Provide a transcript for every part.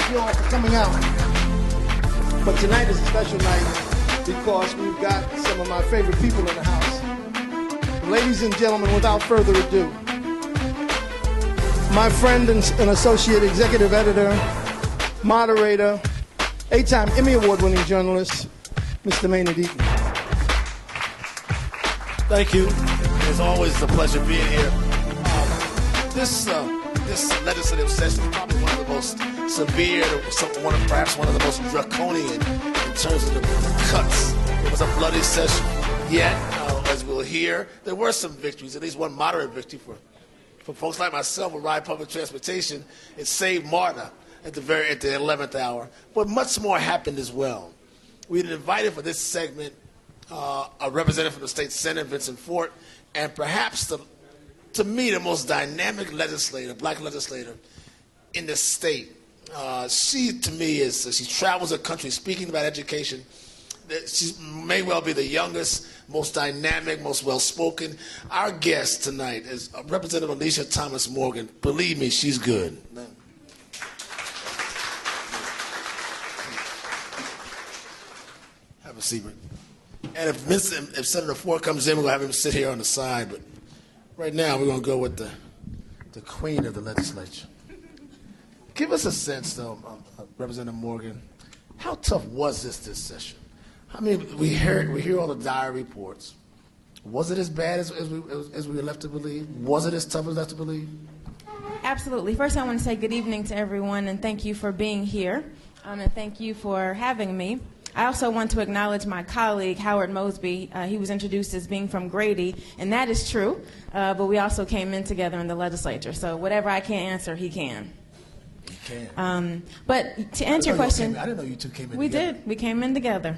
thank you all for coming out. But tonight is a special night because we've got some of my favorite people in the house. Ladies and gentlemen, without further ado, my friend and associate executive editor, moderator, 8-time Emmy Award-winning journalist, Mr. Maynard Eaton. Thank you. It's always a pleasure being here. This legislative session is probably one of the most severe, perhaps one of the most draconian in terms of the cuts. It was a bloody session. Yet, as we'll hear, there were some victories, at least one moderate victory for folks like myself who ride public transportation. It saved MARTA at the 11th hour. But much more happened as well. We had invited for this segment a representative from the state Senate, Vincent Fort, and perhaps to me, the most dynamic legislator, black legislator in the state. She, to me, she travels the country speaking about education. She may well be the youngest, most dynamic, most well-spoken. Our guest tonight is Representative Alicia Thomas Morgan. Believe me, she's good. Have a seat. And if Senator Ford comes in, we're going to have him sit here on the side. But right now, we're going to go with the queen of the legislature. Give us a sense, though, Representative Morgan, how tough was this session? I mean, we hear all the dire reports. Was it as bad as we were left to believe? Was it as tough as left to believe? Absolutely. First, I want to say good evening to everyone, and thank you for being here, and thank you for having me. I also want to acknowledge my colleague, Howard Mosby. He was introduced as being from Grady, and that is true, but we also came in together in the legislature. So whatever I can't answer, he can. He can. But to answer your question... I didn't know you two came in we together. We did. We came in together.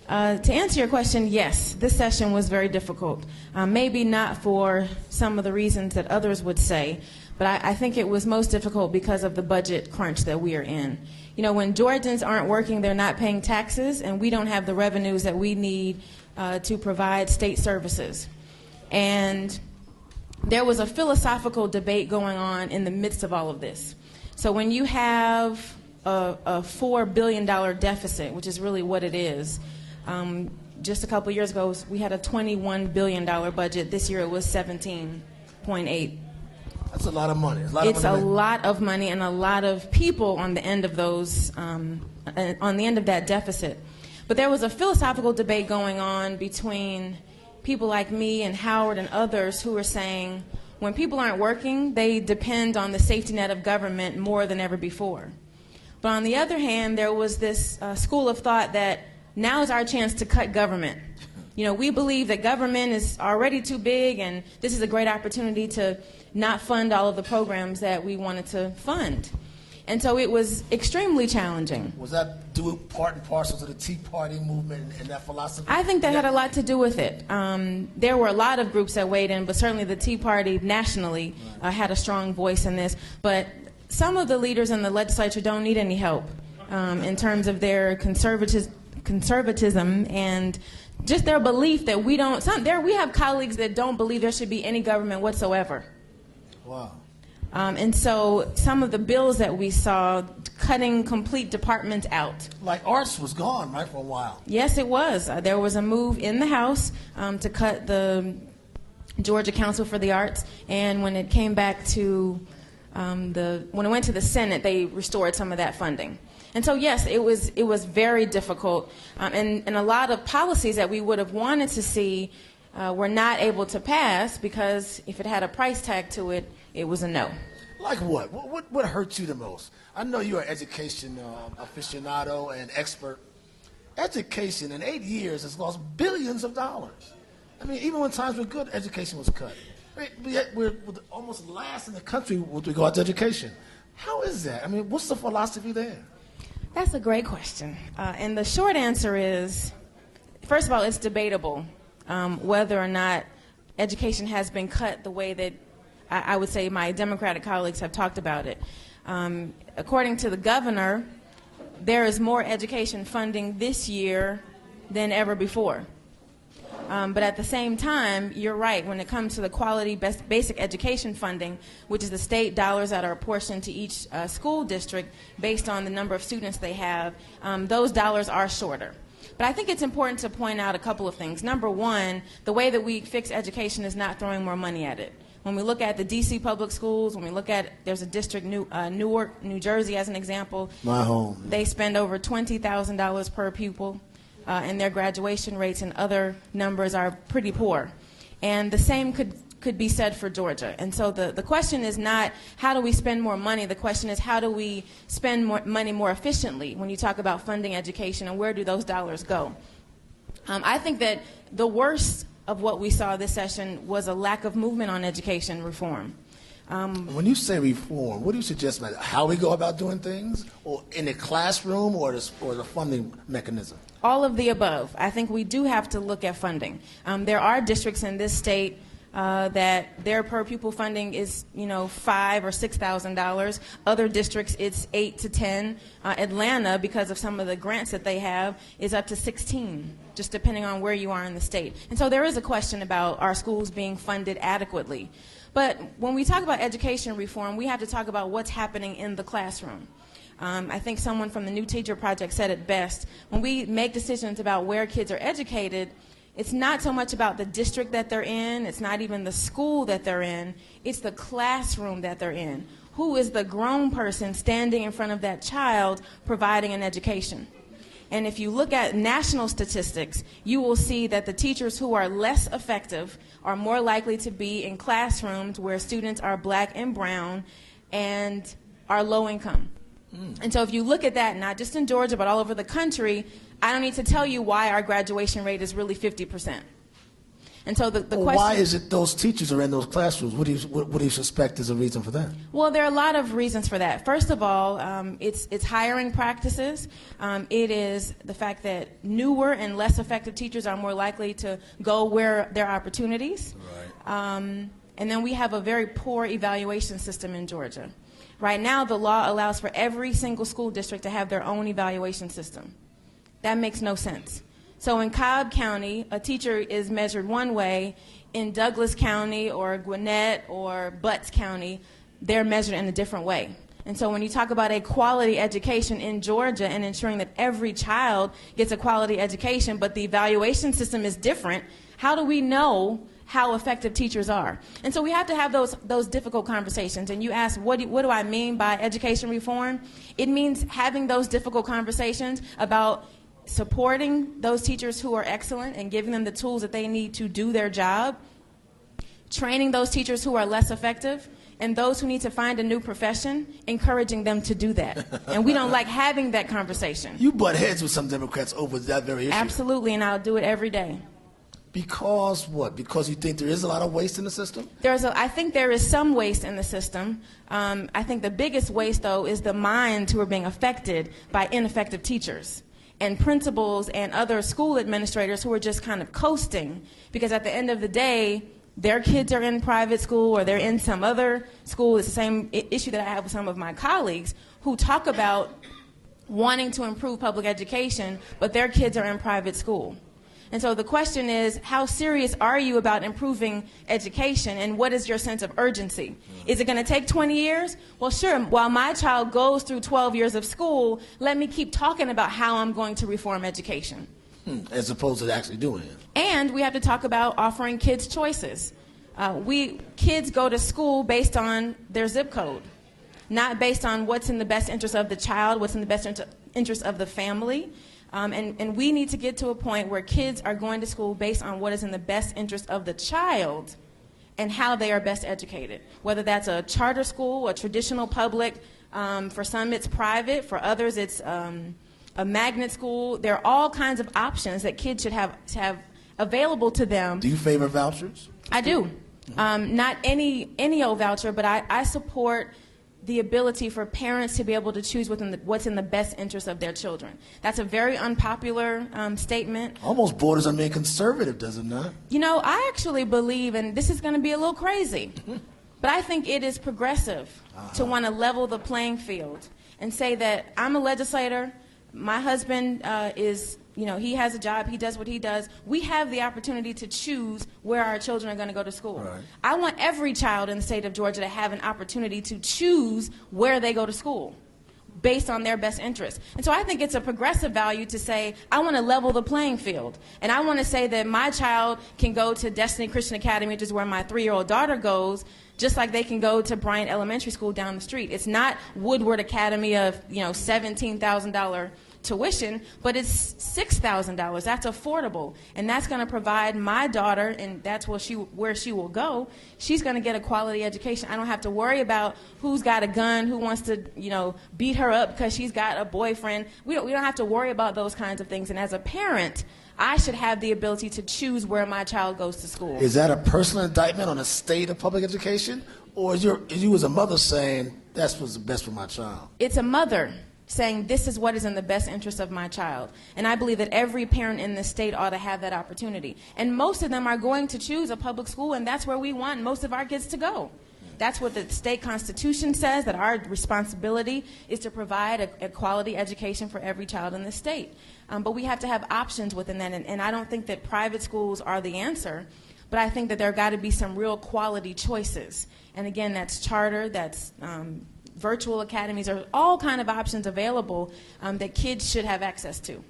To answer your question, yes, this session was very difficult. Maybe not for some of the reasons that others would say, but I think it was most difficult because of the budget crunch that we are in. You know, when Georgians aren't working, they're not paying taxes, and we don't have the revenues that we need to provide state services. And there was a philosophical debate going on in the midst of all of this. So when you have a $4 billion deficit, which is really what it is, just a couple years ago, we had a $21 billion budget. This year it was 17.8. That's a lot of money. It's a lot of money and a lot of people on the end of those, on the end of that deficit. But there was a philosophical debate going on between people like me and Howard and others who were saying when people aren't working, they depend on the safety net of government more than ever before. But on the other hand, there was this school of thought that now is our chance to cut government. You know, we believe that government is already too big, and this is a great opportunity to not fund all of the programs that we wanted to fund. And so it was extremely challenging. Was that due part and parcel to the Tea Party movement and that philosophy? I think that had a lot to do with it. There were a lot of groups that weighed in, but certainly the Tea Party nationally had a strong voice in this. But some of the leaders in the legislature don't need any help in terms of their conservatism and just their belief that we have colleagues that don't believe there should be any government whatsoever. Wow. And so some of the bills that we saw, cutting complete departments out. Like arts was gone, right, for a while. Yes, it was. There was a move in the House to cut the Georgia Council for the Arts, and when it came back to when it went to the Senate, they restored some of that funding. And so, yes, it was very difficult, and a lot of policies that we would have wanted to see were not able to pass because if it had a price tag to it, it was a no. Like what? What hurt you the most? I know you're an education aficionado and expert. Education in 8 years has lost billions of dollars. I mean, even when times were good, education was cut. We're almost last in the country with regard to education. How is that? I mean, what's the philosophy there? That's a great question. And the short answer is, first of all, it's debatable whether or not education has been cut the way that I would say my Democratic colleagues have talked about it. According to the governor, there is more education funding this year than ever before. But at the same time, you're right, when it comes to the quality basic education funding, which is the state dollars that are apportioned to each school district based on the number of students they have, those dollars are shorter. But I think it's important to point out a couple of things. Number one, the way that we fix education is not throwing more money at it. When we look at the D.C. public schools, when we look at, there's a district, Newark, New Jersey as an example. My home. They spend over $20,000 per pupil, and their graduation rates and other numbers are pretty poor. And the same could be said for Georgia. And so the question is not how do we spend more money, the question is how do we spend more money more efficiently when you talk about funding education, and where do those dollars go? I think that the worst of what we saw this session was a lack of movement on education reform. When you say reform, what do you suggest about how we go about doing things, or in the classroom, or the funding mechanism? All of the above. I think we do have to look at funding. There are districts in this state that their per pupil funding is, $5,000 or $6,000. Other districts, it's $8,000 to $10,000. Atlanta, because of some of the grants that they have, is up to $16,000, just depending on where you are in the state. And so there is a question about our schools being funded adequately. But when we talk about education reform, we have to talk about what's happening in the classroom. I think someone from the New Teacher Project said it best. When we make decisions about where kids are educated, it's not so much about the district that they're in, it's not even the school that they're in, it's the classroom that they're in. Who is the grown person standing in front of that child providing an education? And if you look at national statistics, you will see that the teachers who are less effective are more likely to be in classrooms where students are black and brown and are low income. And so if you look at that, not just in Georgia, but all over the country, I don't need to tell you why our graduation rate is really 50%. And so the question... Why is it those teachers are in those classrooms? What do you suspect is a reason for that? Well, there are a lot of reasons for that. First of all, it's hiring practices. It is the fact that newer and less effective teachers are more likely to go where there are opportunities. Right. And then we have a very poor evaluation system in Georgia. Right now, the law allows for every single school district to have their own evaluation system. That makes no sense. So in Cobb County, a teacher is measured one way. In Douglas County or Gwinnett or Butts County, they're measured in a different way. And so when you talk about a quality education in Georgia and ensuring that every child gets a quality education, but the evaluation system is different, how do we know how effective teachers are? And so we have to have those difficult conversations. And you ask, what do I mean by education reform? It means having those difficult conversations about supporting those teachers who are excellent and giving them the tools that they need to do their job, training those teachers who are less effective, and those who need to find a new profession, encouraging them to do that. And we don't like having that conversation. You butt heads with some Democrats over that very issue. Absolutely, and I'll do it every day. Because what? Because you think there is a lot of waste in the system? I think there is some waste in the system. I think the biggest waste, though, is the minds who are being affected by ineffective teachers and principals and other school administrators who are just kind of coasting, because at the end of the day, their kids are in private school or they're in some other school. It's the same issue that I have with some of my colleagues who talk about wanting to improve public education, but their kids are in private school. And so the question is, how serious are you about improving education, and what is your sense of urgency? Is it going to take 20 years? Well, sure, while my child goes through 12 years of school, let me keep talking about how I'm going to reform education. As opposed to actually doing it. And we have to talk about offering kids choices. Kids go to school based on their zip code, not based on what's in the best interest of the child, what's in the best interest of the family. And we need to get to a point where kids are going to school based on what is in the best interest of the child and how they are best educated. Whether that's a charter school, a traditional public, for some it's private, for others it's a magnet school. There are all kinds of options that kids should have available to them. Do you favor vouchers? I do. Not any old voucher, but I support the ability for parents to be able to choose what's in the best interest of their children. That's a very unpopular statement. Almost borders on being conservative, does it not? You know, I actually believe, and this is going to be a little crazy, but I think it is progressive to want to level the playing field and say that I'm a legislator, my husband is he has a job, he does what he does. We have the opportunity to choose where our children are going to go to school. Right. I want every child in the state of Georgia to have an opportunity to choose where they go to school based on their best interest. And so I think it's a progressive value to say, I want to level the playing field. And I want to say that my child can go to Destiny Christian Academy, which is where my 3-year-old daughter goes, just like they can go to Bryant Elementary School down the street. It's not Woodward Academy of, $17,000 tuition, but it's $6,000. That's affordable, and that's going to provide my daughter, and that's where she will go. She's going to get a quality education. I don't have to worry about who's got a gun, who wants to, beat her up because she's got a boyfriend. We don't have to worry about those kinds of things. And as a parent, I should have the ability to choose where my child goes to school. Is that a personal indictment on the state of public education, or is you as a mother saying that's what's the best for my child? It's a mother saying this is what is in the best interest of my child. And I believe that every parent in this state ought to have that opportunity. And most of them are going to choose a public school, and that's where we want most of our kids to go. That's what the state constitution says, that our responsibility is to provide a quality education for every child in the state. But we have to have options within that, and I don't think that private schools are the answer, but I think that there have got to be some real quality choices. And again, that's charter, that's virtual academies, are all kind of options available that kids should have access to.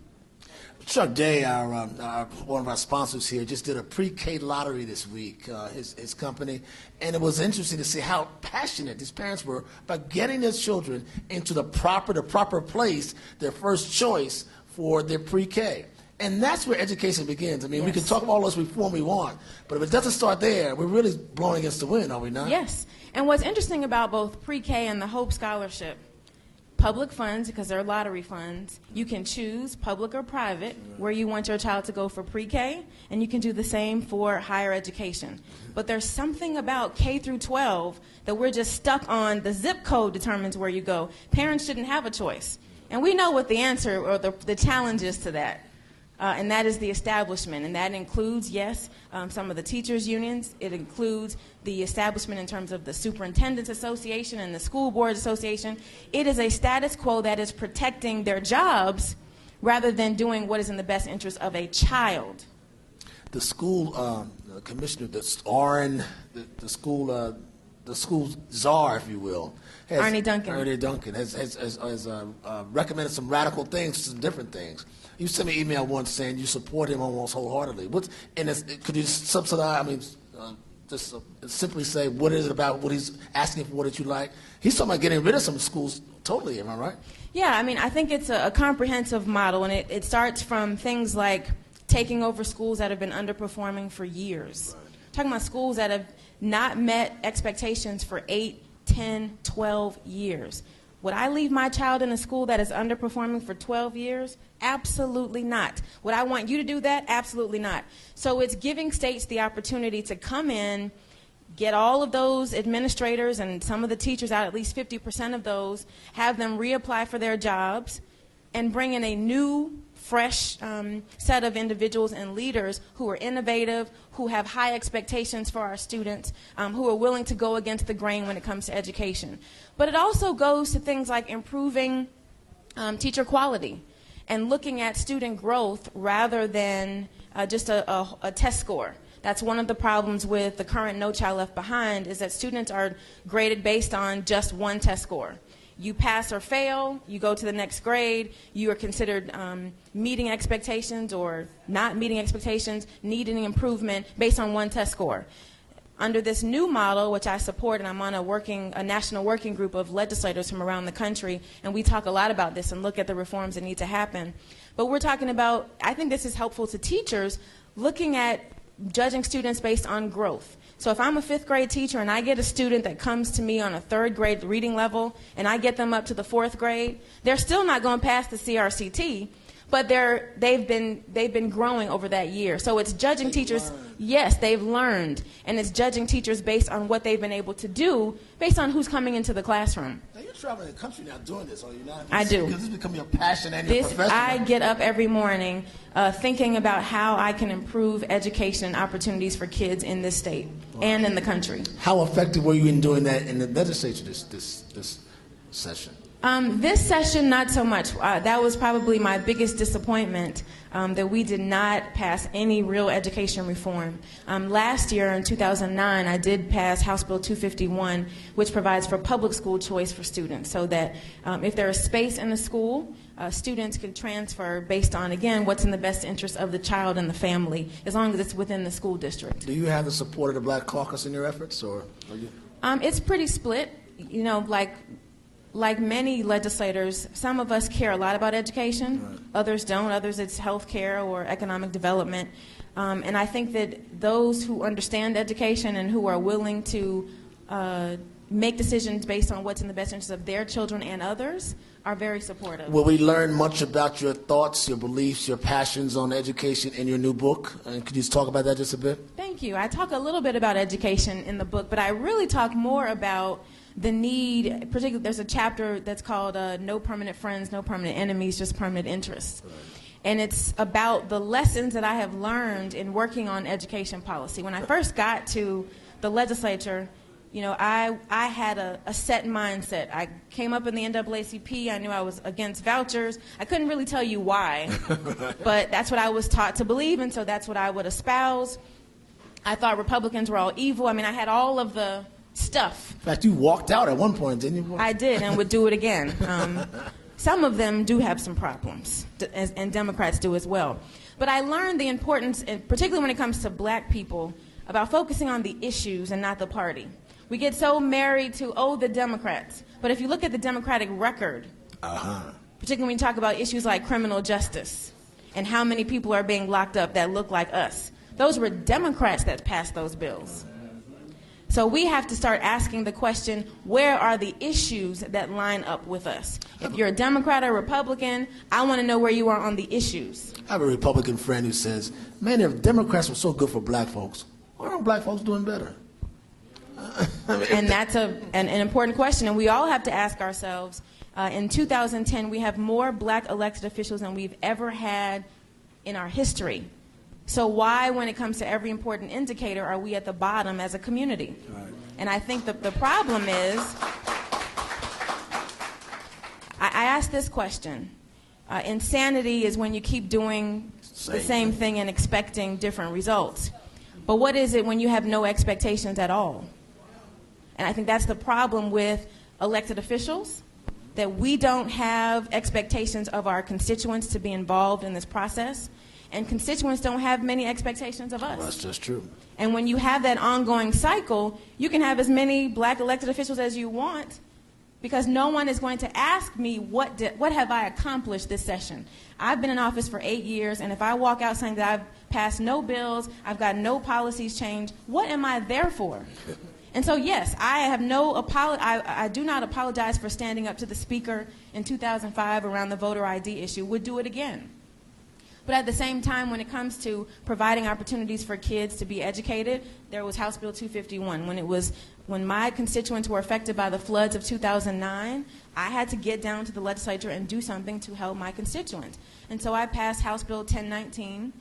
Chuck Day, one of our sponsors here, just did a pre-K lottery this week, his company, and it was interesting to see how passionate these parents were about getting their children into the proper place, their first choice for their pre-K. And that's where education begins. I mean, We can talk about all this reform we want, but if it doesn't start there, we're really blowing against the wind, are we not? Yes. And what's interesting about both pre-K and the Hope Scholarship, public funds, because they're lottery funds, you can choose public or private where you want your child to go for pre-K, and you can do the same for higher education. But there's something about K through 12 that we're just stuck on. The zip code determines where you go. Parents shouldn't have a choice. And we know what the answer or the challenge is to that. And that is the establishment. And that includes, some of the teachers' unions. It includes the establishment in terms of the Superintendents Association and the School Boards Association. It is a status quo that is protecting their jobs rather than doing what is in the best interest of a child. The school commissioner, the school czar, if you will, Arnie Duncan has recommended some radical things, some different things. You sent me an email once saying you support him almost wholeheartedly. Could you subsidize? Just simply say what is it about what he's asking for, what you like? He's talking about getting rid of some schools totally. Am I right? Yeah, I think it's a comprehensive model, and it starts from things like taking over schools that have been underperforming for years. Right. Talking about schools that have not met expectations for 8, 10, 12 years. Would I leave my child in a school that is underperforming for 12 years? Absolutely not. Would I want you to do that? Absolutely not. So it's giving states the opportunity to come in, get all of those administrators and some of the teachers out, at least 50% of those, have them reapply for their jobs, and bring in a new, fresh set of individuals and leaders who are innovative, who have high expectations for our students, who are willing to go against the grain when it comes to education. But it also goes to things like improving teacher quality and looking at student growth rather than just a test score. That's one of the problems with the current No Child Left Behind, is that students are graded based on just one test score. You pass or fail, you go to the next grade, you are considered meeting expectations or not meeting expectations, needing improvement based on one test score. Under this new model, which I support, and I'm on a national working group of legislators from around the country, and we talk a lot about this and look at the reforms that need to happen. But we're talking about, I think this is helpful to teachers, looking at judging students based on growth. So if I'm a 5th grade teacher and I get a student that comes to me on a 3rd grade reading level and I get them up to the 4th grade, they're still not going past the CRCT, but they've been growing over that year. So it's judging teachers. Yes, they've learned, and it's judging teachers based on what they've been able to do, based on who's coming into the classroom. Now you're traveling the country now doing this, are you not? I do. Because this is becoming your passion and your profession. I get up every morning thinking about how I can improve education opportunities for kids in this state and in the country. How effective were you in doing that in the legislature this session? This session, not so much. That was probably my biggest disappointment, that we did not pass any real education reform. Last year, in 2009, I did pass House Bill 251, which provides for public school choice for students, so that if there is space in the school, students can transfer based on, again, what's in the best interest of the child and the family, as long as it's within the school district. Do you have the support of the Black Caucus in your efforts, or are you? It's pretty split. You know, like many legislators, some of us care a lot about education, right. Others don't. Others, it's health care or economic development. And I think that those who understand education and who are willing to make decisions based on what's in the best interest of their children and others are very supportive. Will we learn much about your thoughts, your beliefs, your passions on education in your new book? And could you just talk about that just a bit? Thank you. I talk a little bit about education in the book, but I really talk more about the need, particularly there's a chapter that's called No Permanent Friends, No Permanent Enemies, Just Permanent Interests. Right. And it's about the lessons that I have learned in working on education policy. When I first got to the legislature, you know, I had a set mindset. I came up in the NAACP. I knew I was against vouchers. I couldn't really tell you why, but that's what I was taught to believe, and so that's what I would espouse. I thought Republicans were all evil. I mean, I had all of the stuff. In fact, you walked out at one point, didn't you? I did, and would do it again. Some of them do have some problems, and Democrats do as well. But I learned the importance, particularly when it comes to black people, about focusing on the issues and not the party. We get so married to, the Democrats. But if you look at the Democratic record, particularly when you talk about issues like criminal justice and how many people are being locked up that look like us, those were Democrats that passed those bills. So we have to start asking the question, where are the issues that line up with us? If you're a Democrat or Republican, I want to know where you are on the issues. I have a Republican friend who says, man, if Democrats were so good for black folks, why aren't black folks doing better? And that's an important question, and we all have to ask ourselves. In 2010, we have more black elected officials than we've ever had in our history. So why, when it comes to every important indicator, are we at the bottom as a community? Right. And I think that the problem is, I ask this question. Insanity is when you keep doing the same thing and expecting different results. But what is it when you have no expectations at all? And I think that's the problem with elected officials, that we don't have expectations of our constituents to be involved in this process. And constituents don't have many expectations of us. Well, that's just true. And when you have that ongoing cycle, you can have as many black elected officials as you want, because no one is going to ask me, what have I accomplished this session? I've been in office for 8 years, and if I walk out saying that I've passed no bills, I've got no policies changed, what am I there for? And so, yes, I do not apologize for standing up to the speaker in 2005 around the voter ID issue. Would do it again. But at the same time, when it comes to providing opportunities for kids to be educated, there was House Bill 251. When my constituents were affected by the floods of 2009, I had to get down to the legislature and do something to help my constituents. And so I passed House Bill 1019,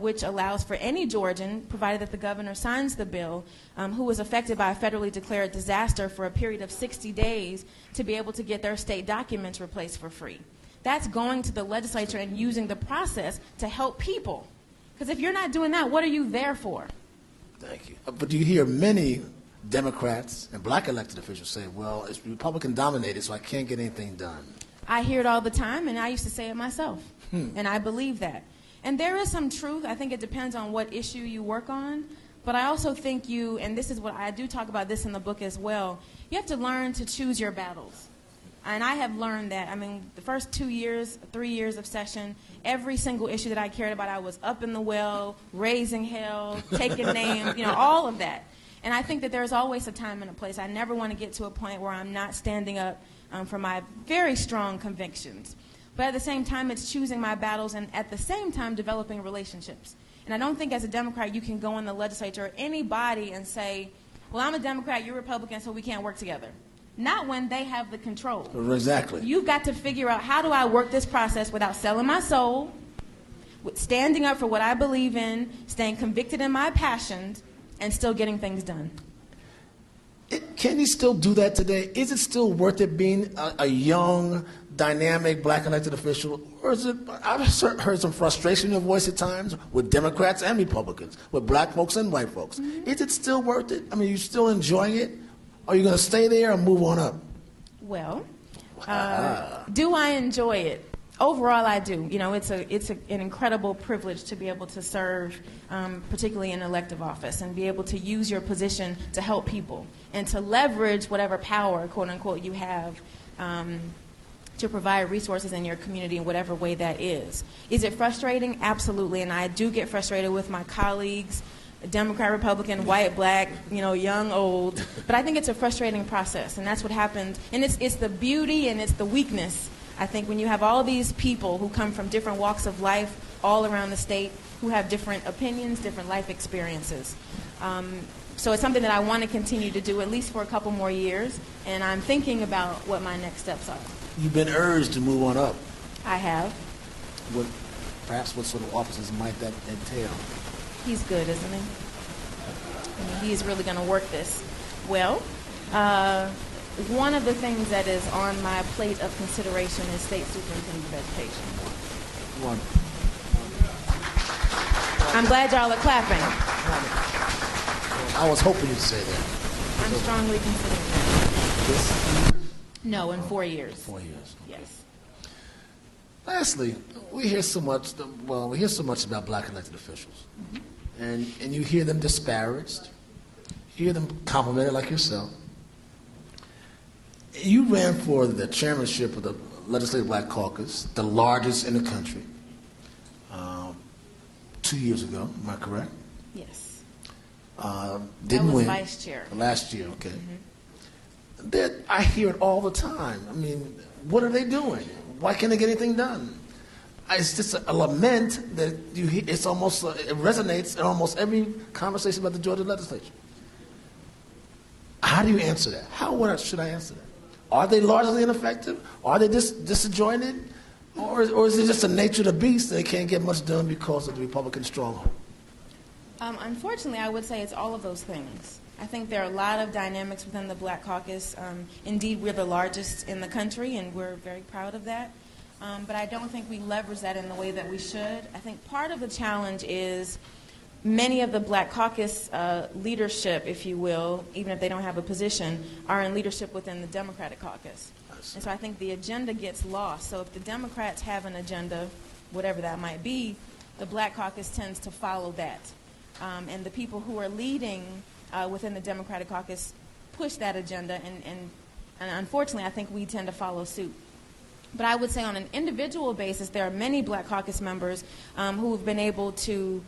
which allows for any Georgian, provided that the governor signs the bill, who was affected by a federally declared disaster for a period of 60 days to be able to get their state documents replaced for free. That's going to the legislature and using the process to help people. Because if you're not doing that, what are you there for? Thank you. But you hear many Democrats and black elected officials say, well, it's Republican dominated, so I can't get anything done. I hear it all the time, and I used to say it myself. And I believe that. And there is some truth. I think it depends on what issue you work on. But I also think and this is what I do talk about this in the book as well, you have to learn to choose your battles. And I have learned that. I mean, the first 3 years of session, every single issue that I cared about, I was up in the well, raising hell, taking names, all of that. And I think that there's always a time and a place. I never want to get to a point where I'm not standing up for my very strong convictions. But at the same time, it's choosing my battles and at the same time developing relationships. And I don't think as a Democrat you can go in the legislature or any body and say, well, I'm a Democrat, you're Republican, so we can't work together. Not when they have the control. Exactly. You've got to figure out, how do I work this process without selling my soul, with standing up for what I believe in, staying convicted in my passions, and still getting things done. Can you still do that today? Is it still worth it being a young, dynamic black elected official? Or is it, I've heard some frustration in your voice at times with Democrats and Republicans, with black folks and white folks. Is it still worth it? I mean, are you still enjoying it? Are you going to stay there or move on up? Well, do I enjoy it? Overall, I do. You know, it's an incredible privilege to be able to serve, particularly in elective office, and be able to use your position to help people and to leverage whatever power, quote unquote, you have to provide resources in your community in whatever way that is. Is it frustrating? Absolutely, and I do get frustrated with my colleagues, Democrat, Republican, white, black, you know, young, old. But I think it's a frustrating process, and that's what happened. And it's the beauty and it's the weakness. I think when you have all these people who come from different walks of life all around the state, who have different opinions, different life experiences. So it's something that I want to continue to do at least for a couple more years, and I'm thinking about what my next steps are. You've been urged to move on up. I have. Perhaps what sort of offices might that entail? He's good, isn't he? I mean, he's really going to work this. Well, one of the things that is on my plate of consideration is State Superintendent of Education. One. I'm glad y'all are clapping. I was hoping you'd say that. I'm strongly considering that. This? No, in 4 years. 4 years. Yes. Lastly, we hear so much about black elected officials. And you hear them disparaged. You hear them complimented like yourself. You ran for the chairmanship of the Legislative Black Caucus, the largest in the country, 2 years ago. Am I correct? Yes. Didn't win. Vice chair. Last year, okay. I hear it all the time. I mean, what are they doing? Why can't they get anything done? It's just a lament that you hear. It's almost it resonates in almost every conversation about the Georgia legislature. How do you answer that? What should I answer that? Are they largely ineffective? Are they disjointed? Or is it just the nature of the beast that they can't get much done because of the Republican stronghold? Unfortunately, I would say it's all of those things. I think there are a lot of dynamics within the Black Caucus. Indeed, we're the largest in the country, and we're very proud of that. But I don't think we leverage that in the way that we should. I think part of the challenge is many of the Black Caucus leadership, if you will, even if they don't have a position, are in leadership within the Democratic Caucus. And so I think the agenda gets lost. So if the Democrats have an agenda, whatever that might be, the Black Caucus tends to follow that. And the people who are leading within the Democratic Caucus push that agenda, and unfortunately I think we tend to follow suit. But I would say on an individual basis, there are many Black Caucus members who have been able to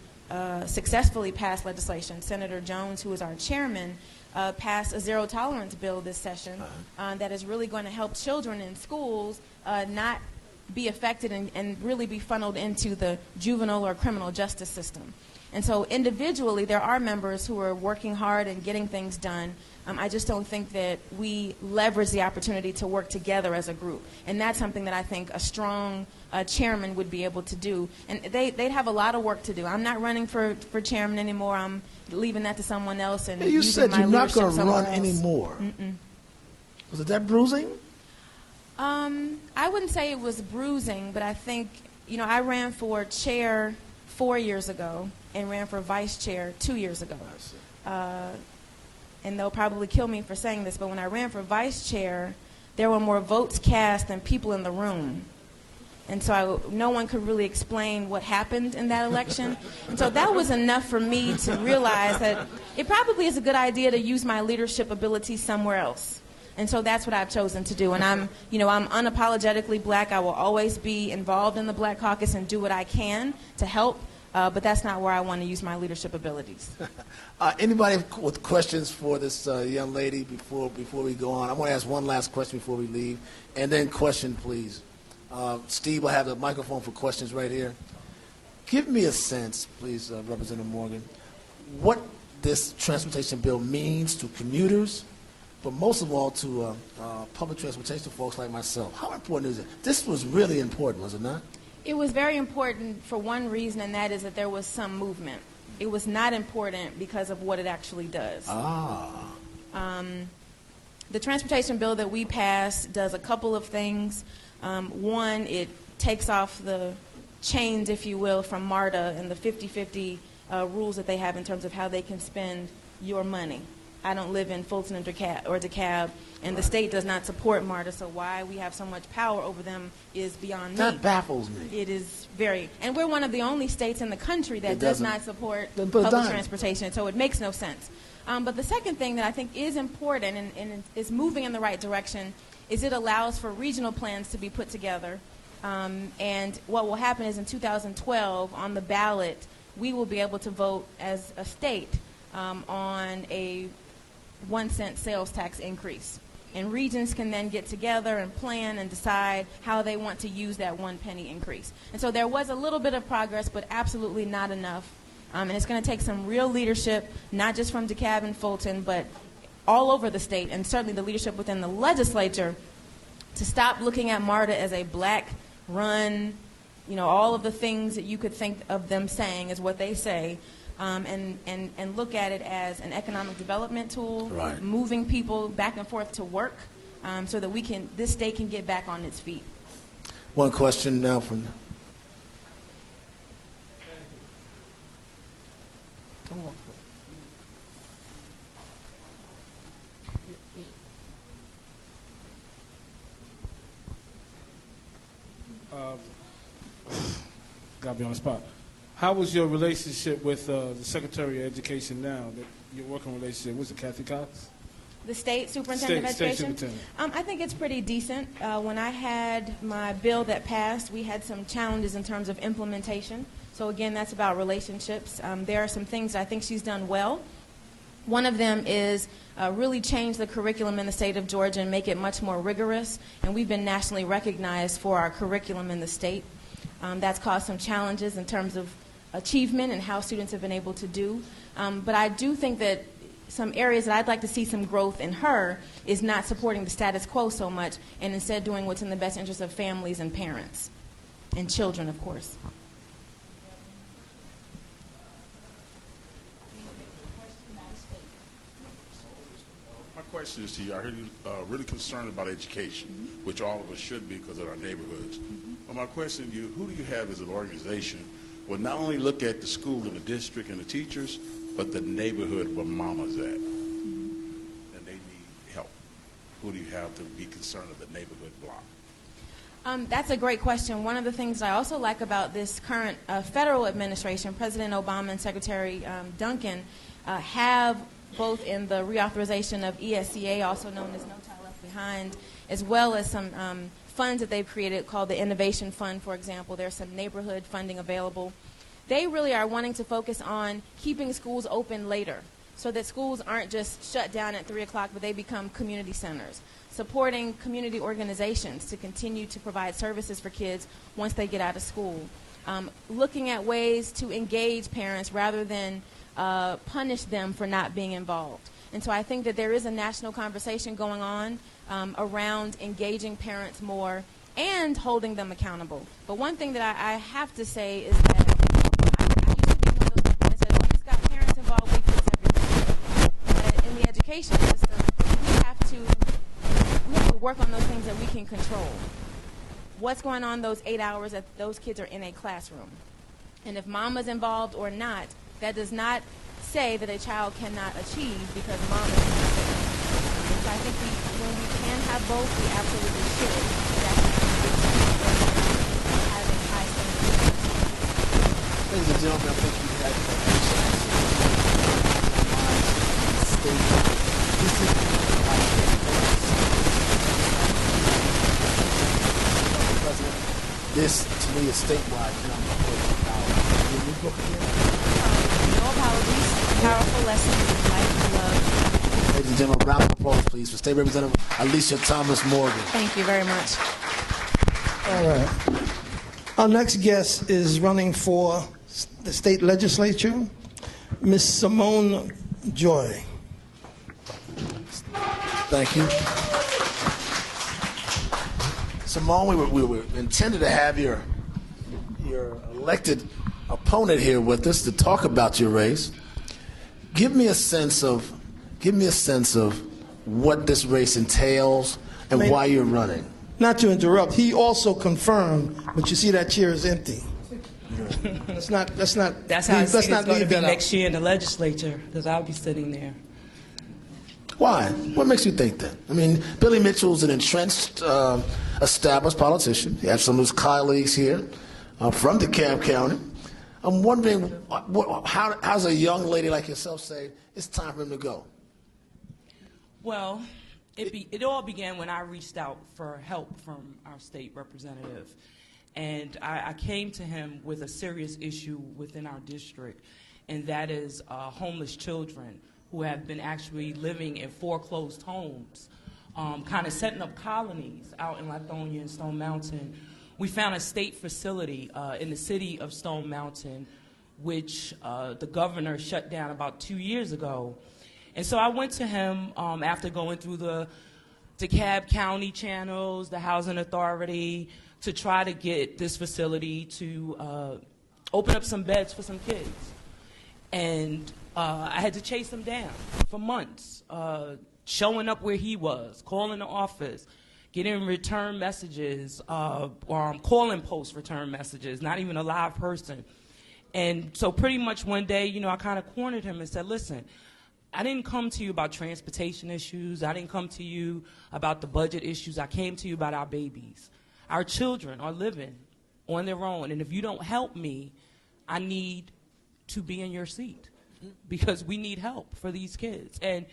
successfully pass legislation. Senator Jones, who is our chairman, passed a zero-tolerance bill this session that is really going to help children in schools not be affected and really be funneled into the juvenile or criminal justice system. And so individually, there are members who are working hard and getting things done. I just don't think that we leverage the opportunity to work together as a group. And that's something that I think a strong chairman would be able to do. And they'd have a lot of work to do. I'm not running for chairman anymore. I'm leaving that to someone else. And you said you're not going to run anymore. Was it that bruising? I wouldn't say it was bruising, but I think, I ran for chair 4 years ago and ran for vice chair 2 years ago. And they'll probably kill me for saying this, but when I ran for vice chair, there were more votes cast than people in the room. And so no one could really explain what happened in that election. And so that was enough for me to realize that it probably is a good idea to use my leadership ability somewhere else. And so that's what I've chosen to do. And I'm unapologetically Black. I will always be involved in the Black Caucus and do what I can to help. But that's not where I want to use my leadership abilities. Anybody with questions for this young lady before we go on? I want to ask one last question before we leave. And then question, please. Steve will have the microphone for questions right here. Give me a sense, please, Representative Morgan, what this transportation bill means to commuters, but most of all to public transportation folks like myself. How important is it? This was really important, was it not? It was very important for one reason, and that is that there was some movement. It was not important because of what it actually does. The transportation bill that we passed does a couple of things. One, it takes off the chains, if you will, from MARTA and the 50-50 rules that they have in terms of how they can spend your money. I don't live in Fulton or DeKalb, and the state does not support MARTA, so why we have so much power over them is beyond me. That baffles me. It is very, and we're one of the only states in the country that does not support public transportation, so it makes no sense. But the second thing that I think is important and is moving in the right direction is it allows for regional plans to be put together. And what will happen is in 2012, on the ballot, we will be able to vote as a state on a 1-cent sales tax increase. And regions can then get together and plan and decide how they want to use that 1 penny increase. And so there was a little bit of progress, but absolutely not enough. And it's going to take some real leadership, not just from DeKalb and Fulton, but all over the state, and certainly the leadership within the legislature, to stop looking at MARTA as a black run, all of the things that you could think of them saying is what they say, and look at it as an economic development tool, right, moving people back and forth to work, so that this state can get back on its feet. One question now from. Got me on the spot. How was your relationship with the Secretary of Education now? Your working relationship, was it Kathy Cox? The state superintendent of education? State superintendent. I think it's pretty decent. When I had my bill that passed, we had some challenges in terms of implementation. So again, that's about relationships. There are some things I think she's done well. One of them is really change the curriculum in the state of Georgia and make it much more rigorous. And we've been nationally recognized for our curriculum in the state. That's caused some challenges in terms of achievement and how students have been able to do. But I do think that some areas that I'd like to see some growth in her is not supporting the status quo so much and instead doing what's in the best interest of families and parents and children, of course. My question is to you. I heard you really concerned about education, which all of us should be because of our neighborhoods. But my question to you, who do you have as an organization will not only look at the school and the district and the teachers, but the neighborhood where mama's at, and they need help? Who do you have to be concerned of the neighborhood block? That's a great question. One of the things I also like about this current federal administration, President Obama and Secretary Duncan, have both in the reauthorization of ESCA, also known as No Child Left Behind, as well as some funds that they've created called the Innovation Fund, for example. There's some neighborhood funding available. They really are wanting to focus on keeping schools open later so that schools aren't just shut down at 3 o'clock, but they become community centers, supporting community organizations to continue to provide services for kids once they get out of school, looking at ways to engage parents rather than punish them for not being involved. And so I think that there is a national conversation going on around engaging parents more and holding them accountable. But one thing that I have to say is that I used to be one of those people that said, well, it's got parents involved, we fix everything. But in the education system, we have to work on those things that we can control. What's going on those 8 hours that those kids are in a classroom? And if mama's involved or not, that does not say that a child cannot achieve because mom is involved. So I think when we can have both, we absolutely should. Having high standards. Ladies and gentlemen, I think we've had this to me is statewide. No apologies. Powerful lesson in life and love. Ladies and gentlemen, round of applause, please, for State Representative Alicia Thomas Morgan. Thank you very much. All right. Our next guest is running for the state legislature, Ms. Simone Joy. Thank you. Simone, we were intended to have your elected opponent here with us to talk about your race. Give me a sense of what this race entails and why you're running? Not to interrupt, he also confirmed, but you see that chair is empty. That's how it's going to be next year in the legislature, because I'll be sitting there. Why? What makes you think that? I mean, Billy Mitchell's an entrenched, established politician. He has some of his colleagues here from DeKalb County. I'm wondering, how's a young lady like yourself say it's time for him to go? Well, it all began when I reached out for help from our state representative. And I came to him with a serious issue within our district, and that is homeless children who have been actually living in foreclosed homes, kind of setting up colonies out in Lithonia and Stone Mountain. We found a state facility in the city of Stone Mountain, which the governor shut down about 2 years ago. And so I went to him after going through the DeKalb County channels, the Housing Authority, to try to get this facility to open up some beds for some kids. And I had to chase him down for months, showing up where he was, calling the office, getting return messages, calling post return messages, not even a live person. And so pretty much one day, I kind of cornered him and said, listen, I didn't come to you about transportation issues. I didn't come to you about the budget issues. I came to you about our babies. Our children are living on their own. And if you don't help me, I need to be in your seat because we need help for these kids. And,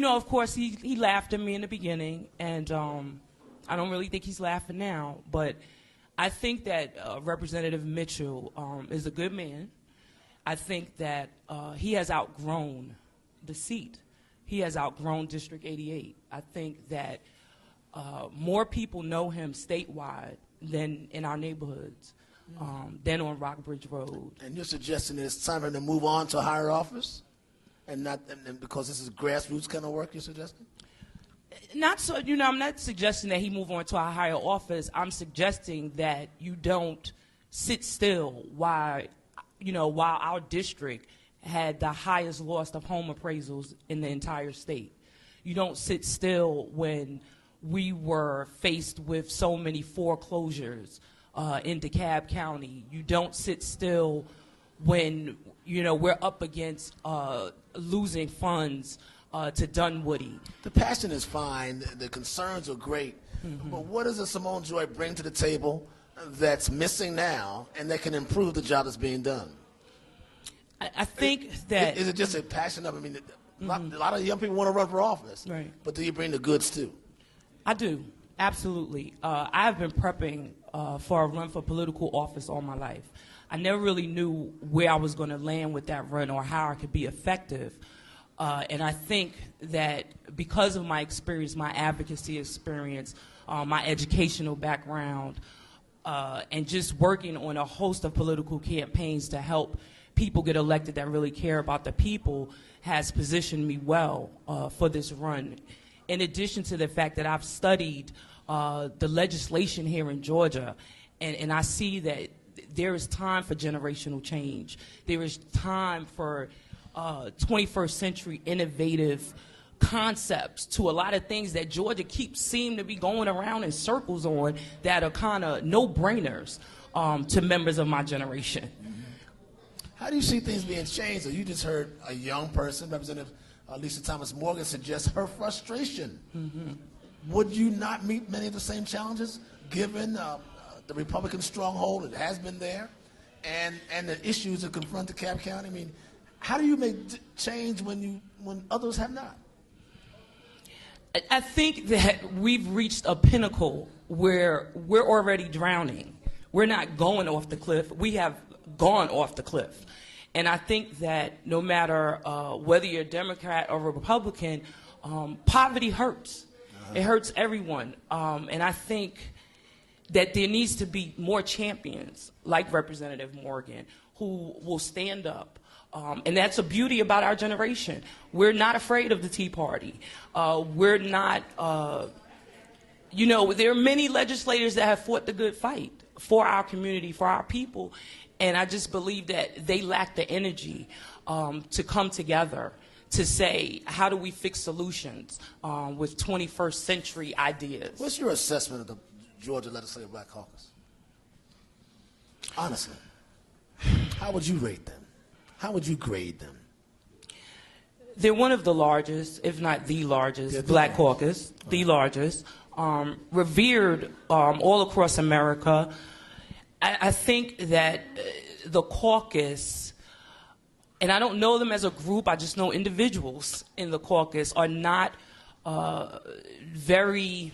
of course, he laughed at me in the beginning. And I don't really think he's laughing now. But I think that Representative Mitchell is a good man. I think that he has outgrown the seat. He has outgrown District 88. I think that more people know him statewide than in our neighborhoods, than on Rockbridge Road. And you're suggesting that it's time for him to move on to a higher office, and because this is grassroots kind of work you're suggesting? Not so. I'm not suggesting that he move on to a higher office. I'm suggesting that you don't sit still while our district had the highest loss of home appraisals in the entire state. You don't sit still when we were faced with so many foreclosures in DeKalb County. You don't sit still when, we're up against losing funds to Dunwoody. The passion is fine. The concerns are great. Mm-hmm. But what does a Simone Joy bring to the table that's missing now and that can improve the job that's being done? I think that... Is it just a passion of, a lot of young people want to run for office, right? But do you bring the goods too? I do, absolutely. I've been prepping for a run for political office all my life. I never really knew where I was going to land with that run or how I could be effective. And I think that because of my experience, my advocacy experience, my educational background, and just working on a host of political campaigns to help people get elected that really care about the people has positioned me well for this run. In addition to the fact that I've studied the legislation here in Georgia, and I see that there is time for generational change. There is time for 21st century innovative concepts to a lot of things that Georgia seem to be going around in circles on that are kind of no-brainers to members of my generation. How do you see things being changed? So you just heard a young person, Representative Lisa Thomas Morgan, suggest her frustration. Mm-hmm. Would you not meet many of the same challenges given the Republican stronghold that has been there and the issues that confront DeKalb County? How do you make change when others have not? I think that we've reached a pinnacle where we're already drowning. We're not going off the cliff. We have gone off the cliff. And I think that no matter whether you're a Democrat or a Republican, poverty hurts. It hurts everyone. And I think that there needs to be more champions like Representative Morgan who will stand up. And that's a beauty about our generation. We're not afraid of the Tea Party. We're not, there are many legislators that have fought the good fight for our community, for our people. And I just believe that they lack the energy to come together to say, how do we fix solutions with 21st century ideas? What's your assessment of the Georgia Legislative Black Caucus? Honestly, how would you rate them? How would you grade them? They're one of the largest, if not the largest, Black caucus, the largest, revered all across America. I think that the caucus, and I don't know them as a group, I just know individuals in the caucus are not very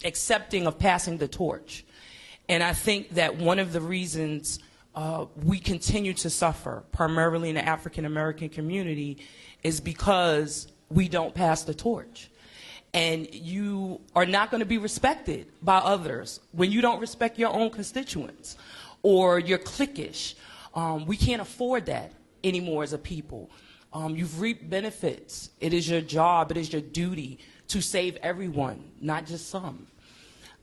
accepting of passing the torch. And I think that one of the reasons we continue to suffer, primarily in the African American community, is because we don't pass the torch. And you are not going to be respected by others when you don't respect your own constituents or you're cliquish. We can't afford that anymore as a people. You've reaped benefits. It is your job, it is your duty to save everyone, not just some.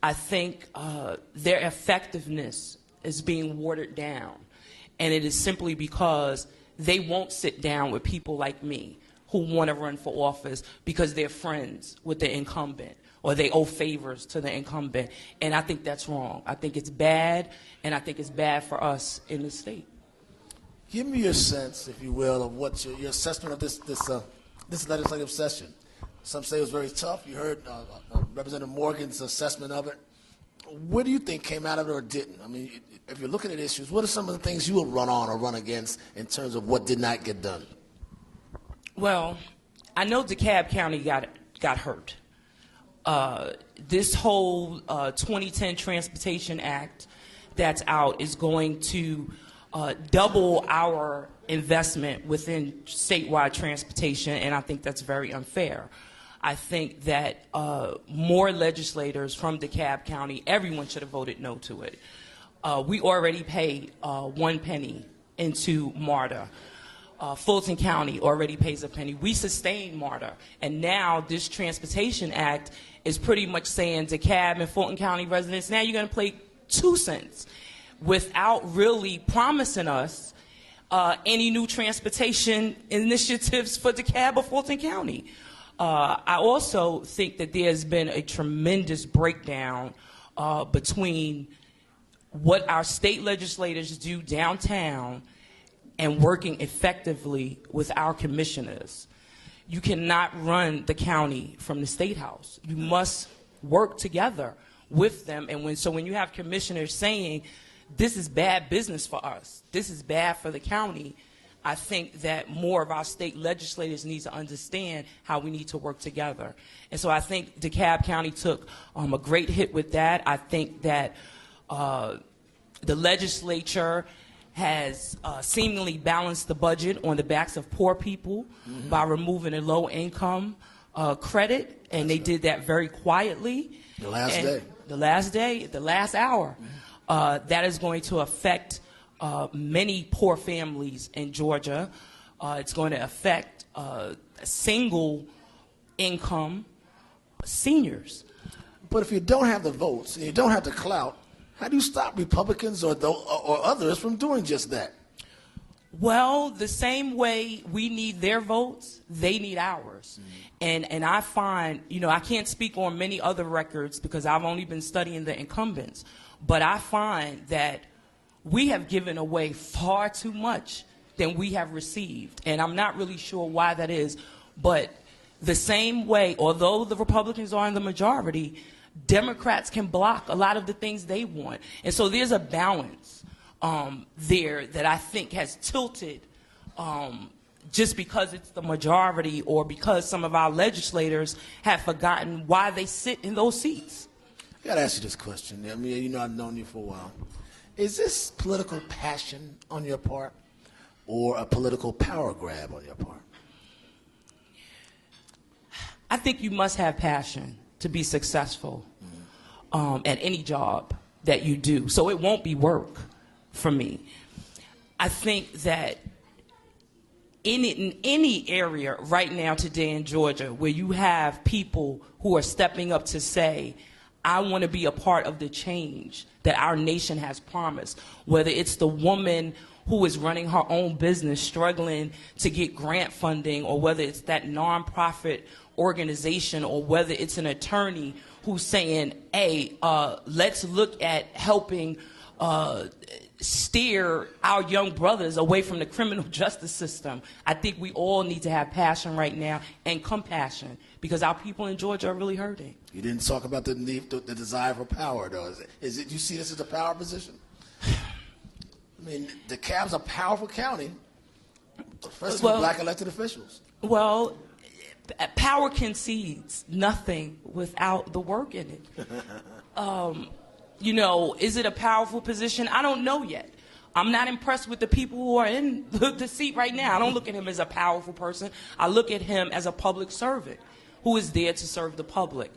I think their effectiveness is being watered down. And it is simply because they won't sit down with people like me who want to run for office because they're friends with the incumbent or they owe favors to the incumbent. And I think that's wrong. I think it's bad, and I think it's bad for us in the state. Give me your sense, if you will, of what your assessment of this legislative session. Some say it was very tough. You heard Representative Morgan's assessment of it. What do you think came out of it or didn't? I mean, if you're looking at issues, what are some of the things you will run on or run against in terms of what did not get done? Well, I know DeKalb County got hurt. This whole 2010 Transportation Act that's out is going to double our investment within statewide transportation, and I think that's very unfair. I think that more legislators from DeKalb County, everyone should have voted no to it. We already pay 1 penny into MARTA. Fulton County already pays a penny. We sustain MARTA. And now this Transportation Act is pretty much saying DeKalb and Fulton County residents, now you're going to pay 2 cents without really promising us any new transportation initiatives for DeKalb or Fulton County. I also think that there's been a tremendous breakdown between what our state legislators do downtown and working effectively with our commissioners. You cannot run the county from the State House. You must work together with them. And when you have commissioners saying, this is bad business for us, this is bad for the county, I think that more of our state legislators need to understand how we need to work together. And so I think DeKalb County took a great hit with that. I think that the legislature has seemingly balanced the budget on the backs of poor people by removing a low-income credit, and they did that very quietly. The last day. The last hour. That is going to affect many poor families in Georgia. It's going to affect single income seniors. But if you don't have the votes and you don't have the clout, how do you stop Republicans or others from doing just that? Well, the same way we need their votes, they need ours. And I find, I can't speak on many other records because I've only been studying the incumbents, but I find that we have given away far too much than we have received. And I'm not really sure why that is, but the same way, although the Republicans are in the majority, Democrats can block a lot of the things they want. And so there's a balance there that I think has tilted just because it's the majority or because some of our legislators have forgotten why they sit in those seats. I got to ask you this question. I mean, I've known you for a while. Is this political passion on your part or a political power grab on your part? I think you must have passion to be successful at any job that you do. So it won't be work for me. I think that in any area right now today in Georgia where you have people who are stepping up to say, I want to be a part of the change that our nation has promised, whether it's the woman who is running her own business, struggling to get grant funding, or whether it's that nonprofit organization, or whether it's an attorney who's saying, hey, let's look at helping steer our young brothers away from the criminal justice system. I think we all need to have passion right now and compassion, because our people in Georgia are really hurting. You didn't talk about the need, the desire for power, though. Is it you see this as a power position? I mean, DeKalb's a powerful county, especially for black elected officials. Well, power concedes nothing without the work in it. You know, is it a powerful position? I don't know yet. I'm not impressed with the people who are in the seat right now. I don't look at him as a powerful person. I look at him as a public servant who is there to serve the public.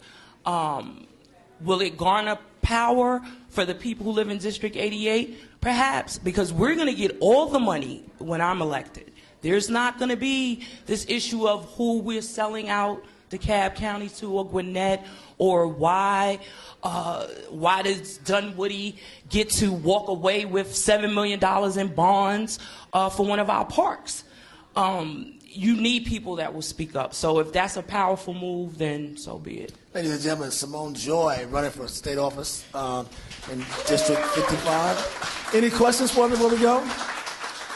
Will it garner power for the people who live in District 88? Perhaps, because we're going to get all the money when I'm elected. There's not going to be this issue of who we're selling out DeKalb County to, or Gwinnett, or why does Dunwoody get to walk away with $7 million in bonds for one of our parks? You need people that will speak up. So if that's a powerful move, then so be it. Ladies and gentlemen, Simone Joy running for state office in District 55. Any questions for me before we go?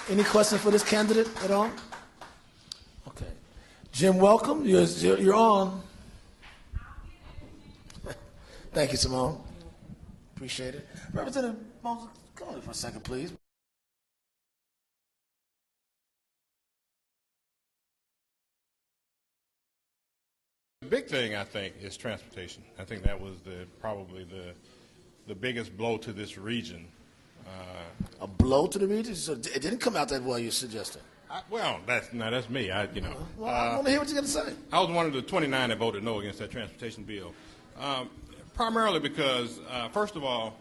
Any questions for this candidate at all? Okay. Jim, welcome. You're on. Thank you, Simone. Appreciate it. Representative Moses, come on for a second, please. The big thing, I think, is transportation. I think that was probably the biggest blow to this region. A blow to the region? So it didn't come out that well, you're suggesting? That's me. Well, I want to hear what you're going to say. I was one of the 29 that voted no against that transportation bill. Primarily because, first of all,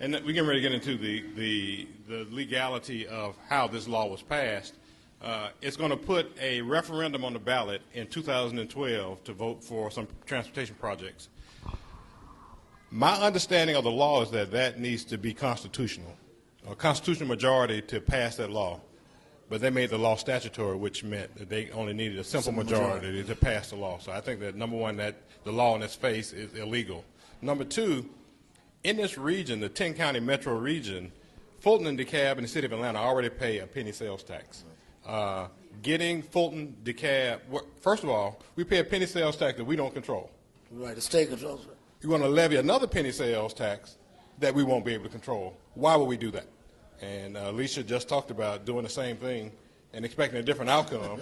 and we're getting ready to get into the legality of how this law was passed. It's going to put a referendum on the ballot in 2012 to vote for some transportation projects. My understanding of the law is that needs to be constitutional, a constitutional majority to pass that law. But they made the law statutory, which meant that they only needed a simple majority to pass the law. So I think that, number one, that the law in its face is illegal. Number two, in this region, the 10-county metro region, Fulton and DeKalb and the city of Atlanta already pay a penny sales tax. Getting Fulton, DeKalb, first of all, we pay a penny sales tax that we don't control. Right, the state controls it. You want to levy another penny sales tax that we won't be able to control. Why would we do that? And Alicia just talked about doing the same thing and expecting a different outcome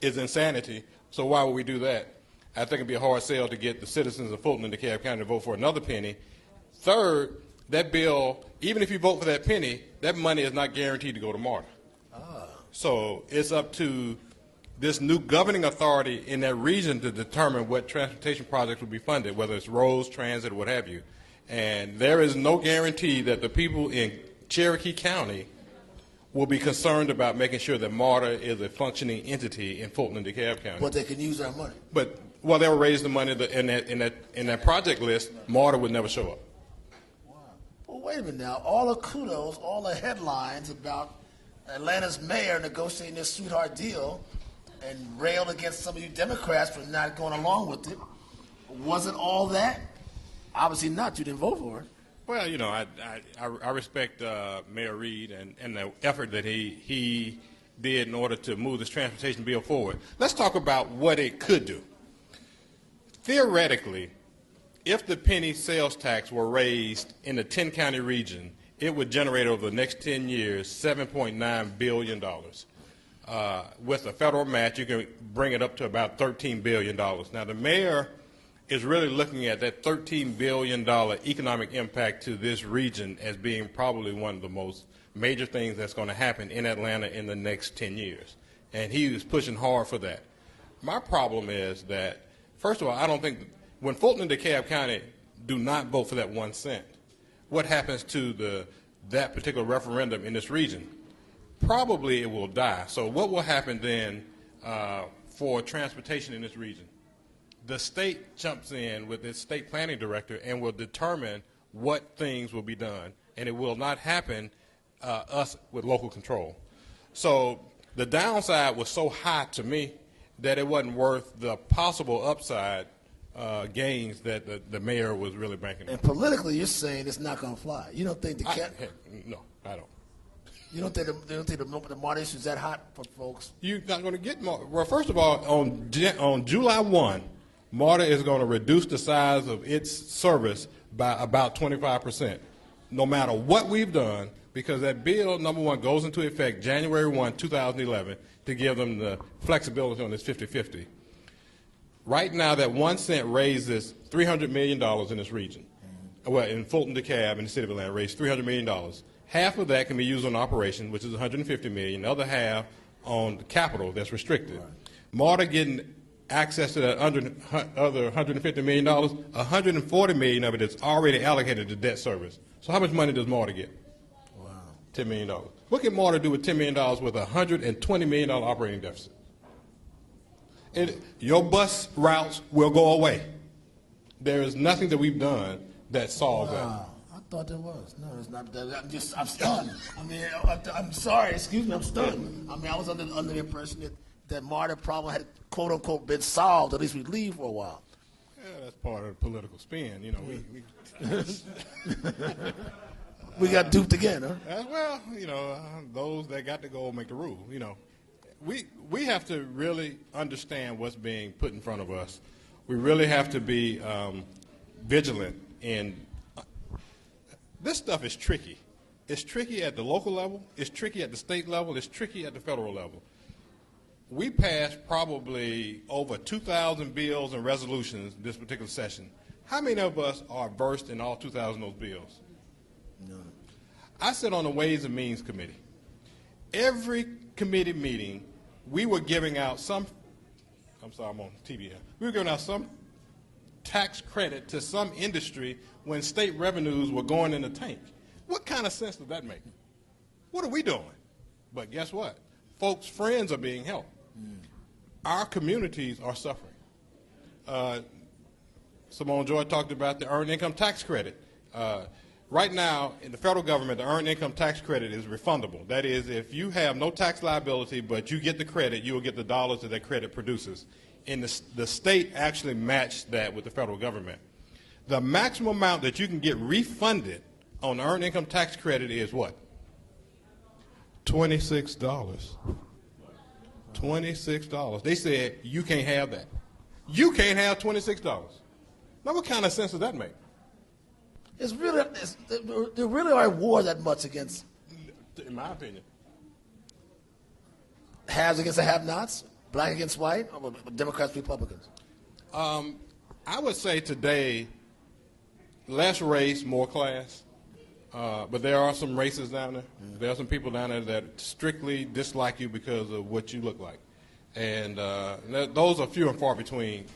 is insanity. So why would we do that? I think it'd be a hard sell to get the citizens of Fulton and DeKalb County to vote for another penny. Third, that bill, even if you vote for that penny, that money is not guaranteed to go to MARTA. So it's up to this new governing authority in that region to determine what transportation projects will be funded, whether it's roads, transit, or what have you. And there is no guarantee that the people in Cherokee County will be concerned about making sure that MARTA is a functioning entity in Fulton and DeKalb County. But they can use that money. But while they were raising the money in that project list, MARTA would never show up. Wow. Well, wait a minute now. All the kudos, all the headlines about Atlanta's mayor negotiating this sweetheart deal and railed against some of you Democrats for not going along with it. Wasn't all that? Obviously not. You didn't vote for it. Well, you know, I respect Mayor Reed and the effort that he did in order to move this transportation bill forward. Let's talk about what it could do. Theoretically, if the penny sales tax were raised in the 10-county region, it would generate over the next 10 years $7.9 billion. With a federal match, you can bring it up to about $13 billion. Now, the mayor is really looking at that $13 billion economic impact to this region as being probably one of the most major things that's going to happen in Atlanta in the next 10 years. And he is pushing hard for that. My problem is that, first of all, I don't think when Fulton and DeKalb County do not vote for that 1 cent, what happens to that particular referendum in this region? Probably it will die. So what will happen then for transportation in this region? The state jumps in with its state planning director and will determine what things will be done. And it will not happen us with local control. So the downside was so high to me that it wasn't worth the possible upside gains that the mayor was really banking on. And politically, you're saying it's not going to fly. You don't think No, I don't. You don't think the MARTA issue is that hot for folks? You're not going to get more. Well, first of all, on July 1, MARTA is going to reduce the size of its service by about 25%, no matter what we've done, because that bill, number one, goes into effect January 1, 2011, to give them the flexibility on this 50-50. Right now, that 1 cent raises $300 million in this region. Well, in Fulton, DeKalb, in the city of Atlanta, raised $300 million. Half of that can be used on operation, which is $150 million. The other half on the capital that's restricted. Right. MARTA getting access to that other $150 million, $140 million of it is already allocated to debt service. So how much money does MARTA get? Wow. $10 million. What can MARTA do with $10 million with a $120 million operating deficit? Your bus routes will go away. There is nothing that we've done that solves that. I thought there was. No, it's not. I'm stunned. I mean, I'm sorry. Excuse me. I'm stunned. I mean, I was under the impression that MARTA problem had, quote unquote, been solved. At least we'd leave for a while. Yeah, that's part of the political spin. You know, we got duped again, huh? Well, you know, those that got to go make the rule. You know, we have to really understand what's being put in front of us. We really have to be vigilant. And this stuff is tricky. It's tricky at the local level. It's tricky at the state level. It's tricky at the federal level. We passed probably over 2,000 bills and resolutions this particular session. How many of us are versed in all 2,000 of those bills? None. I sit on the Ways and Means Committee. Every committee meeting, we were giving out some, I'm sorry, I'm on TV here. We were giving out some tax credit to some industry when state revenues were going in the tank. What kind of sense does that make? What are we doing? But guess what? Folks' friends are being helped. Our communities are suffering. Simone Joy talked about the earned income tax credit. Right now, in the federal government, the earned income tax credit is refundable. That is, if you have no tax liability, but you get the credit, you will get the dollars that credit produces. And the state actually matched that with the federal government. The maximum amount that you can get refunded on the earned income tax credit is what? $26. $26. They said, you can't have that. You can't have $26. Now, what kind of sense does that make? There really are war that much against, in my opinion, haves against the have-nots, black against white, or Democrats, Republicans? I would say today, less race, more class. But there are some races down there. There are some people down there that strictly dislike you because of what you look like. And those are few and far between.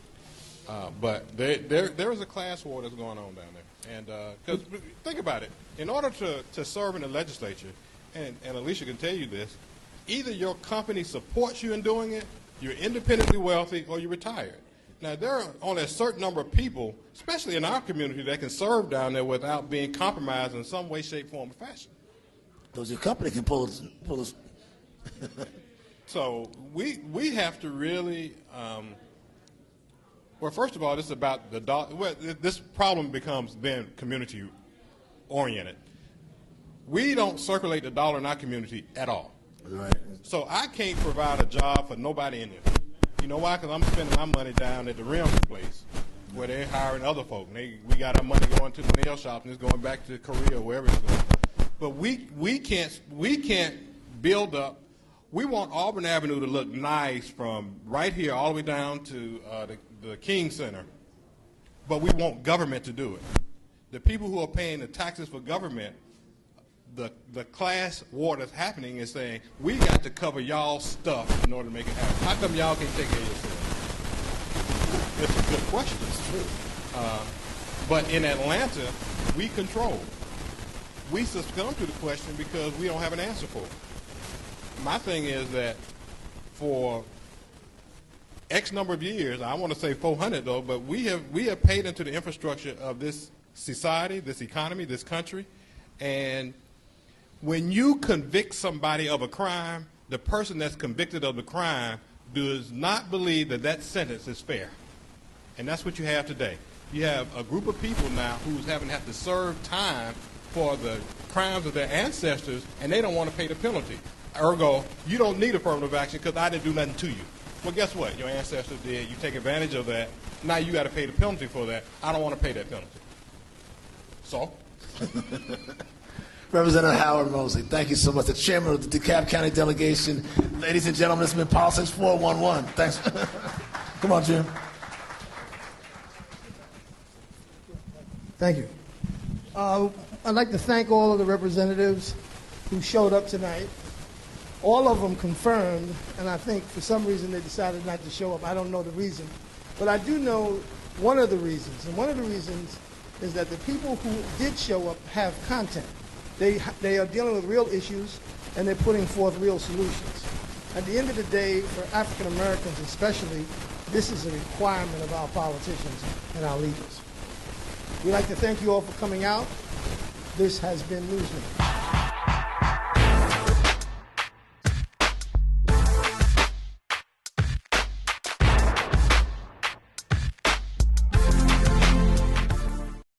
But there is a class war that's going on down there. And because think about it. In order to serve in the legislature, and Alicia can tell you this, either your company supports you in doing it, you're independently wealthy, or you're retired. Now, there are only a certain number of people, especially in our community, that can serve down there without being compromised in some way, shape, form, or fashion. Because your company can pull us. So we have to really, well, first of all, this is about the dollar. Well, this problem becomes then community-oriented. We don't circulate the dollar in our community at all. Right. So I can't provide a job for nobody in there. You know why? Because I'm spending my money down at the Rim place where they're hiring other folk. We got our money going to the nail shop and it's going back to Korea or wherever it's going. But we can't build up. We want Auburn Avenue to look nice from right here all the way down to the King Center. But we want government to do it. The people who are paying the taxes for government, the class war that's happening is saying, we got to cover y'all's stuff in order to make it happen. How come y'all can't take care of yourselves? It's a good question. It's true. But in Atlanta, we control. We succumb to the question because we don't have an answer for it. My thing is that for X number of years, I want to say 400 though, but we have paid into the infrastructure of this society, this economy, this country, and When you convict somebody of a crime, the person that's convicted of the crime does not believe that that sentence is fair. And that's what you have today. You have a group of people now who's having to have to serve time for the crimes of their ancestors, and they don't want to pay the penalty. Ergo, you don't need affirmative action because I didn't do nothing to you. Well, guess what? Your ancestors did. You take advantage of that. Now you got to pay the penalty for that. I don't want to pay that penalty. So? Representative Howard Mosley, thank you so much. The chairman of the DeKalb County delegation. Ladies and gentlemen, this has been Politics 411. Thanks. Come on, Jim. Thank you. I'd like to thank all of the representatives who showed up tonight. All of them confirmed, and I think for some reason they decided not to show up. I don't know the reason. But I do know one of the reasons, and one of the reasons is that the people who did show up have content. They are dealing with real issues, and they're putting forth real solutions. At the end of the day, for African Americans especially, this is a requirement of our politicians and our leaders. We'd like to thank you all for coming out. This has been Newsmakers.